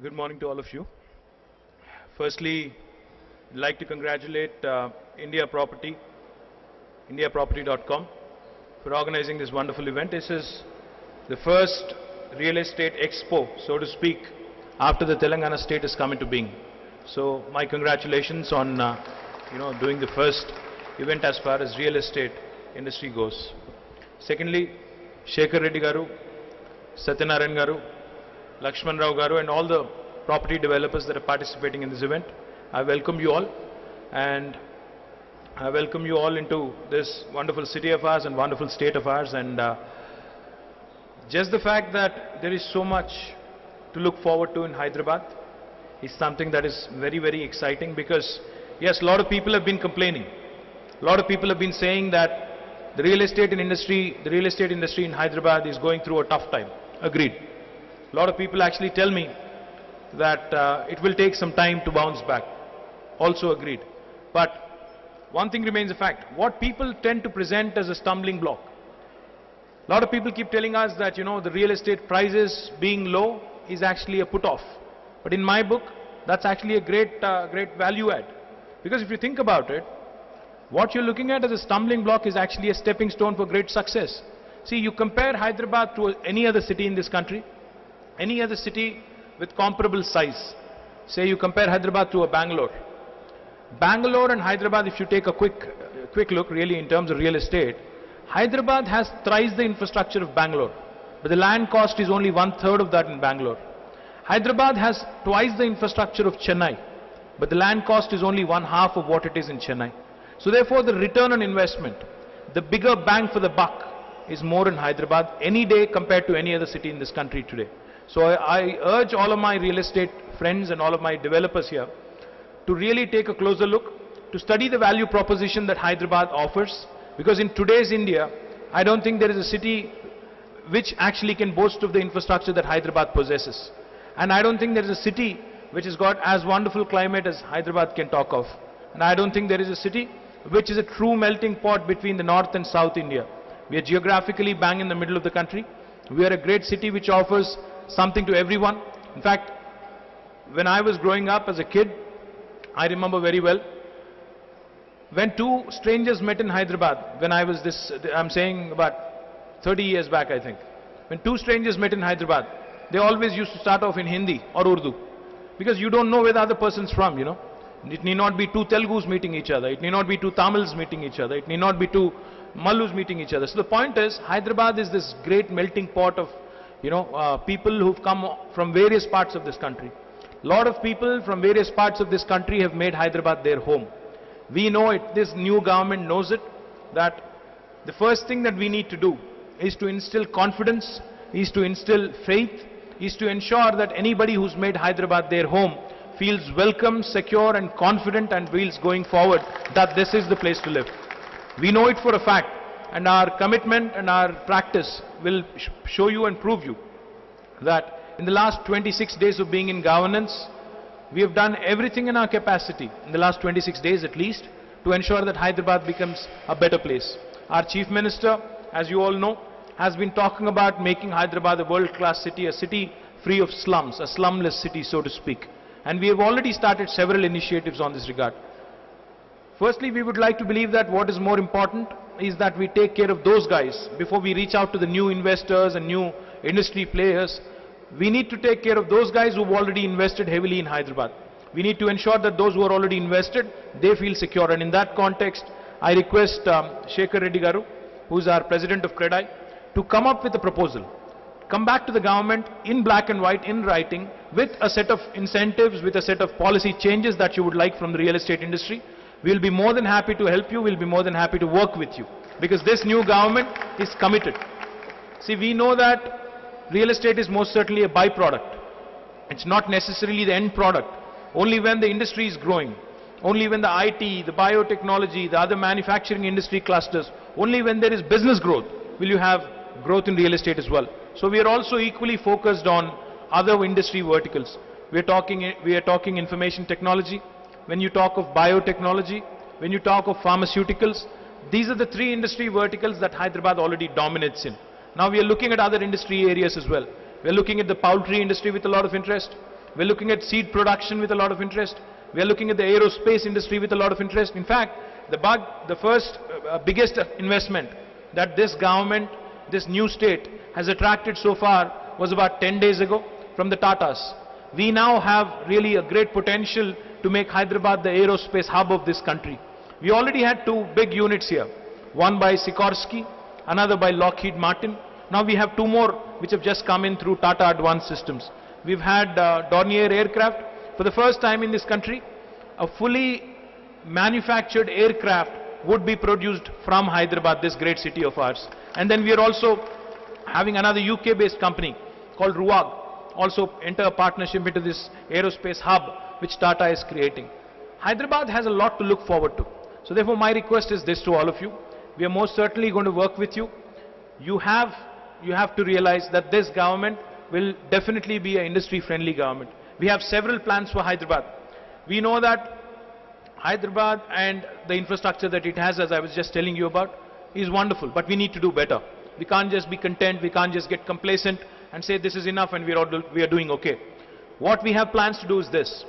Good morning to all of you. Firstly, I'd like to congratulate indiaproperty.com for organizing this wonderful event. This is the first real estate expo, so to speak, after the Telangana state has come into being. So my congratulations on doing the first event as far as real estate industry goes. Secondly, Shekhar Reddy Garu, Satyanarayan Garu, Lakshman Rao Garu and all the property developers that are participating in this event. I welcome you all, and I welcome you all into this wonderful city of ours and wonderful state of ours. And just the fact that there is so much to look forward to in Hyderabad is something that is very, very exciting, because yes, a lot of people have been complaining. A lot of people have been saying that the real estate industry in Hyderabad is going through a tough time. Agreed. A lot of people actually tell me that it will take some time to bounce back. Also agreed. But one thing remains a fact. What people tend to present as a stumbling block. A lot of people keep telling us that, the real estate prices being low is actually a put-off. But in my book, that's actually a great value add. Because if you think about it, what you're looking at as a stumbling block is actually a stepping stone for great success. See, you compare Hyderabad to any other city in this country, any other city with comparable size. Say you compare Hyderabad to a Bangalore. Bangalore and Hyderabad, if you take a quick look really in terms of real estate, Hyderabad has thrice the infrastructure of Bangalore, but the land cost is only 1/3 of that in Bangalore. Hyderabad has twice the infrastructure of Chennai, but the land cost is only 1/2 of what it is in Chennai. So therefore the return on investment, the bigger bang for the buck, is more in Hyderabad any day compared to any other city in this country today. So I urge all of my real estate friends and all of my developers here to really take a closer look, to study the value proposition that Hyderabad offers, because in today's India, I don't think there is a city which actually can boast of the infrastructure that Hyderabad possesses. And I don't think there is a city which has got as wonderful climate as Hyderabad can talk of. And I don't think there is a city which is a true melting pot between the North and South India. We are geographically bang in the middle of the country. We are a great city which offers something to everyone. In fact, when I was growing up as a kid, I remember very well, when two strangers met in Hyderabad, when I was I'm saying about 30 years back, I think. When two strangers met in Hyderabad, they always used to start off in Hindi or Urdu, because you don't know where the other person's from, It need not be two Telugus meeting each other. It need not be two Tamils meeting each other. It need not be two Malus meeting each other. So the point is, Hyderabad is this great melting pot of, people who've come from various parts of this country. A lot of people from various parts of this country have made Hyderabad their home. We know it, this new government knows it, that the first thing that we need to do is to instill confidence, is to instill faith, is to ensure that anybody who's made Hyderabad their home feels welcome, secure and confident, and feels going forward that this is the place to live. We know it for a fact, and our commitment and our practice will show you and prove you that in the last 26 days of being in governance, we have done everything in our capacity, in the last 26 days at least, to ensure that Hyderabad becomes a better place. Our Chief Minister, as you all know, has been talking about making Hyderabad a world-class city, a city free of slums, a slumless city, so to speak. And we have already started several initiatives on this regard. Firstly, we would like to believe that what is more important is that we take care of those guys before we reach out to the new investors and new industry players. We need to take care of those guys who have already invested heavily in Hyderabad. We need to ensure that those who are already invested, they feel secure. And in that context, I request Shekhar Reddy Garu, who is our President of CREDAI, to come up with a proposal. Come back to the government in black and white, in writing, with a set of incentives, with a set of policy changes that you would like from the real estate industry. We'll be more than happy to help you. We'll be more than happy to work with you, because this new government is committed. See, we know that real estate is most certainly a byproduct. It's not necessarily the end product. Only when the industry is growing, only when the IT, the biotechnology, the other manufacturing industry clusters, only when there is business growth will you have growth in real estate as well. So we are also equally focused on other industry verticals. We are talking information technology. When you talk of biotechnology, when you talk of pharmaceuticals, these are the three industry verticals that Hyderabad already dominates in. Now we are looking at other industry areas as well. We are looking at the poultry industry with a lot of interest. We're looking at seed production with a lot of interest. We're looking at the aerospace industry with a lot of interest. In fact, the first biggest investment that this government, this new state has attracted so far was about 10 days ago from the Tatas. We now have really a great potential to make Hyderabad the aerospace hub of this country. We already had two big units here, one by Sikorsky, another by Lockheed Martin. Now we have two more which have just come in through Tata Advanced Systems. We've had Dornier aircraft. For the first time in this country, a fully manufactured aircraft would be produced from Hyderabad, this great city of ours. And then we are also having another UK-based company called Ruag, also enter a partnership into this aerospace hub which Tata is creating. Hyderabad has a lot to look forward to. So therefore my request is this to all of you. We are most certainly going to work with you. You have to realize that this government will definitely be an industry-friendly government. We have several plans for Hyderabad. We know that Hyderabad and the infrastructure that it has, as I was just telling you about, is wonderful, but we need to do better. We can't just be content, we can't just get complacent and say this is enough and we are doing okay. What we have plans to do is this.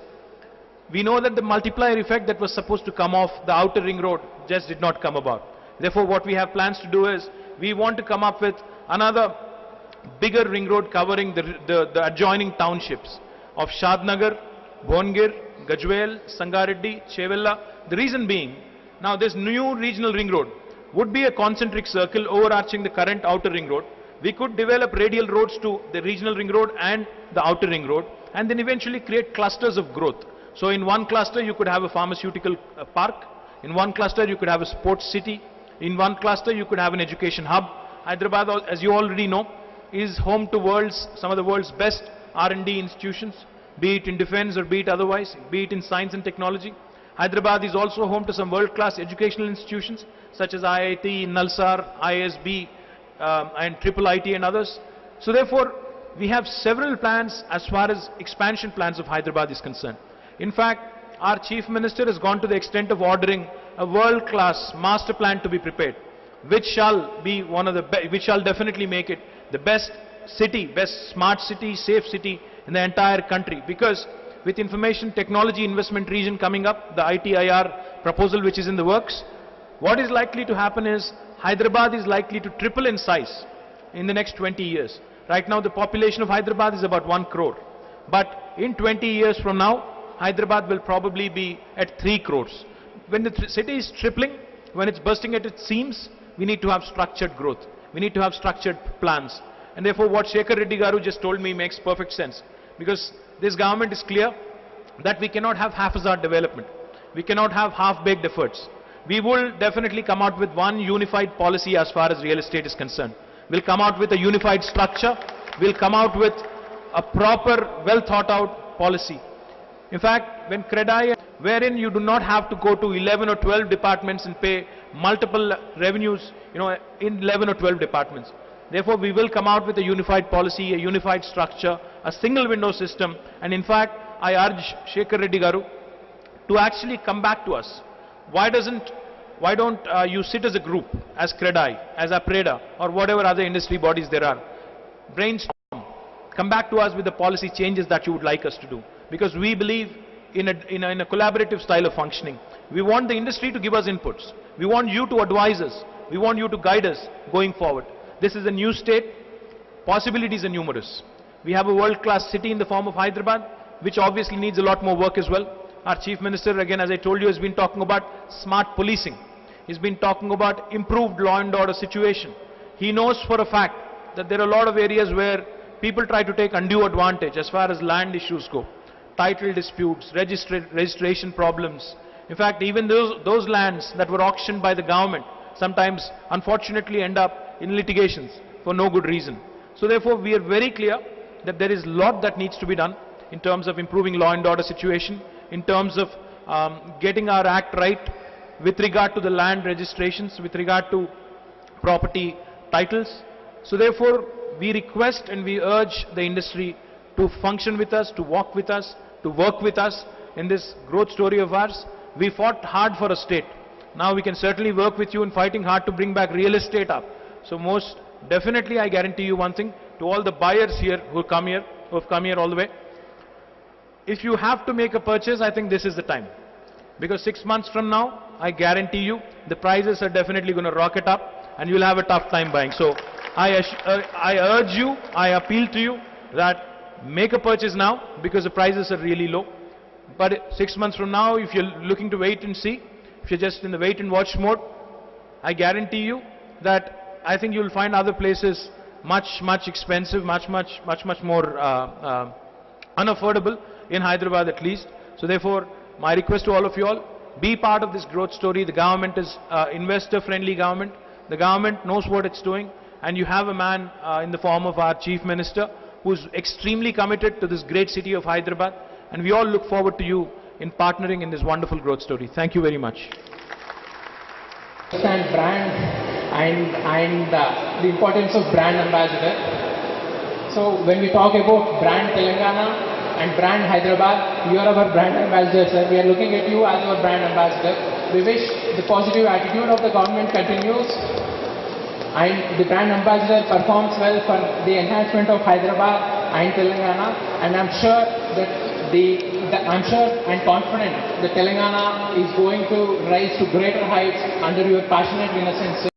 We know that the multiplier effect that was supposed to come off the outer ring road just did not come about. Therefore, what we have plans to do is, we want to come up with another bigger ring road covering the adjoining townships of Shadnagar, Bhongir, Gajwel, Sangareddy, Chevella. The reason being, now this new regional ring road would be a concentric circle overarching the current outer ring road. We could develop radial roads to the regional ring road and the outer ring road, and then eventually create clusters of growth. So in one cluster you could have a pharmaceutical park, in one cluster you could have a sports city, in one cluster you could have an education hub. Hyderabad, as you already know, is home to some of the world's best R&D institutions, be it in defense or be it otherwise, be it in science and technology. Hyderabad is also home to some world-class educational institutions such as IIT, Nalsar, ISB, and IIIT and others. So therefore, we have several plans as far as expansion plans of Hyderabad is concerned. In fact, our Chief Minister has gone to the extent of ordering a world-class master plan to be prepared, which shall be which shall definitely make it the best city, best smart city, safe city in the entire country. Because with information technology investment region coming up, the ITIR proposal which is in the works, what is likely to happen is Hyderabad is likely to triple in size in the next 20 years. Right now the population of Hyderabad is about 1 crore. But in 20 years from now, Hyderabad will probably be at 3 crores. When the city is tripling, when it's bursting at its seams, we need to have structured growth. We need to have structured plans. And therefore what Shekhar Reddy Garu just told me makes perfect sense. Because this government is clear that we cannot have haphazard development. We cannot have half-baked efforts. We will definitely come out with one unified policy as far as real estate is concerned. We'll come out with a unified structure. We'll come out with a proper, well-thought-out policy. In fact, when CREDAI, wherein you do not have to go to 11 or 12 departments and pay multiple revenues, in 11 or 12 departments. Therefore, we will come out with a unified policy, a unified structure, a single window system. And in fact, I urge Shekhar Reddy Garu to actually come back to us. Why don't you sit as a group, as CREDAI, as APREDA, or whatever other industry bodies there are, brainstorm, come back to us with the policy changes that you would like us to do. Because we believe in a collaborative style of functioning. We want the industry to give us inputs. We want you to advise us. We want you to guide us going forward. This is a new state. Possibilities are numerous. We have a world-class city in the form of Hyderabad, which obviously needs a lot more work as well. Our Chief Minister, again, as I told you, has been talking about smart policing. He's been talking about improved law and order situation. He knows for a fact that there are a lot of areas where people try to take undue advantage as far as land issues go. Title disputes, registration problems. In fact, even those lands that were auctioned by the government sometimes, unfortunately, end up in litigations for no good reason. So therefore, we are very clear that there is a lot that needs to be done in terms of improving law and order situation, in terms of getting our act right with regard to the land registrations, with regard to property titles. So therefore, we request and we urge the industry to function with us, to walk with us, to work with us in this growth story of ours. We fought hard for a state. Now we can certainly work with you in fighting hard to bring back real estate up. So most definitely I guarantee you one thing, to all the buyers here who have come here all the way, if you have to make a purchase, I think this is the time. Because 6 months from now, I guarantee you, the prices are definitely going to rocket up and you'll have a tough time buying. So I urge you, I appeal to you that make a purchase now because the prices are really low. But 6 months from now, if you're looking to wait and see, if you're just in the wait and watch mode, I guarantee you that I think you'll find other places much expensive, much more unaffordable in Hyderabad at least. So therefore, my request to all of you all, be part of this growth story. The government is investor-friendly government. The government knows what it's doing, and you have a man in the form of our Chief Minister who's extremely committed to this great city of Hyderabad, and we all look forward to you in partnering in this wonderful growth story. Thank you very much. Understand brand and the importance of brand ambassador. So when we talk about brand Telangana and brand Hyderabad, you are our brand ambassador, sir. We are looking at you as our brand ambassador. We wish the positive attitude of the government continues and the brand ambassador performs well for the enhancement of Hyderabad and Telangana, and I'm sure and confident that Telangana is going to rise to greater heights under your passionate innocence.